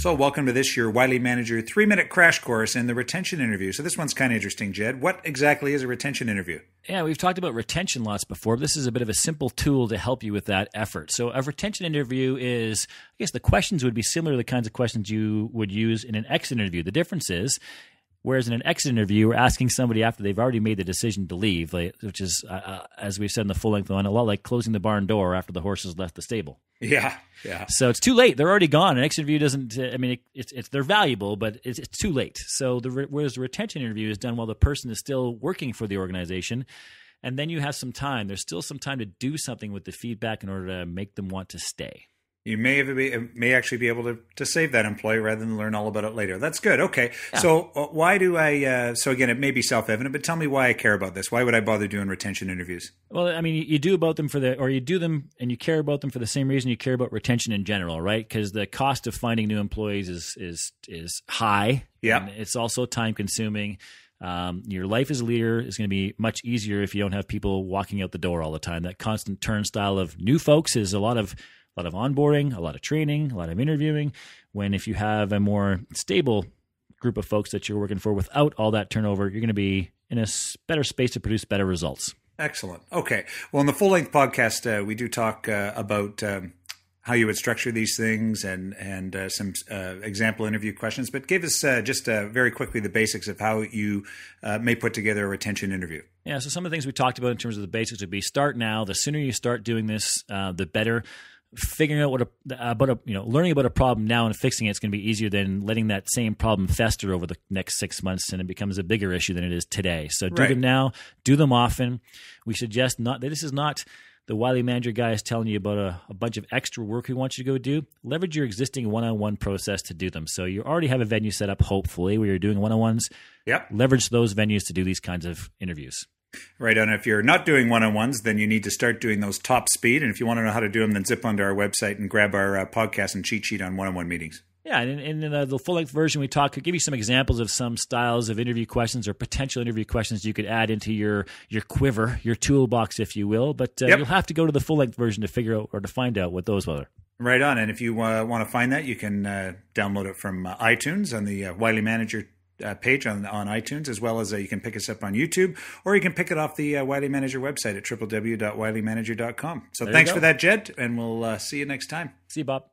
So welcome to this, your Wiley Manager 3-minute crash course in the retention interview. So this one's kind of interesting, Jed. What exactly is a retention interview? Yeah, we've talked about retention lots before. But this is a bit of a simple tool to help you with that effort. So a retention interview is, I guess the questions would be similar to the kinds of questions you would use in an exit interview. The difference is, whereas in an exit interview, we're asking somebody after they've already made the decision to leave, which is, as we've said in the full-length one, a lot like closing the barn door after the horse has left the stable. Yeah. So it's too late. They're already gone. An exit interview doesn't. I mean, they're valuable, but it's too late. So whereas the retention interview is done while the person is still working for the organization, and then you have some time. There's still some time to do something with the feedback in order to make them want to stay. You may actually be able to save that employee rather than learn all about it later. That's good. Okay. Yeah. So why do I, so again, it may be self-evident, but tell me why I care about this. Why would I bother doing retention interviews? Well, I mean, you do about them you do them and you care about them for the same reason you care about retention in general, right? Because the cost of finding new employees is high. Yeah. And it's also time consuming. Your life as a leader is going to be much easier if you don't have people walking out the door all the time. That constant turnstile of new folks is a lot of onboarding, a lot of training, a lot of interviewing. When if you have a more stable group of folks that you're working for without all that turnover, you're going to be in a better space to produce better results. Excellent. Okay. Well, in the full-length podcast, we do talk about how you would structure these things and some example interview questions. But give us just very quickly the basics of how you may put together a retention interview. Yeah. So some of the things we talked about in terms of the basics would be start now. The sooner you start doing this, the better. Figuring out learning about a problem now and fixing it's going to be easier than letting that same problem fester over the next 6 months and it becomes a bigger issue than it is today. So do them now, do them often. We suggest not that this is not the Wiley Manager guy is telling you about a bunch of extra work we want you to go do. Leverage your existing one-on-one process to do them. So you already have a venue set up, hopefully, where you're doing one-on-ones. Yep. Leverage those venues to do these kinds of interviews. Right. And if you're not doing one-on-ones, then you need to start doing those top speed. And if you want to know how to do them, then zip onto our website and grab our podcast and cheat sheet on one-on-one meetings. Yeah, and in the full-length version, we could give you some examples of some styles of interview questions or potential interview questions you could add into your quiver, your toolbox, if you will. But you'll have to go to the full-length version to figure out or to find out what those are. Right on. And if you want to find that, you can download it from iTunes on the Wiley Manager page on iTunes, as well as you can pick us up on YouTube, or you can pick it off the Wiley Manager website at www.wileymanager.com. So thanks for that, Jed, and we'll see you next time. See you, Bob.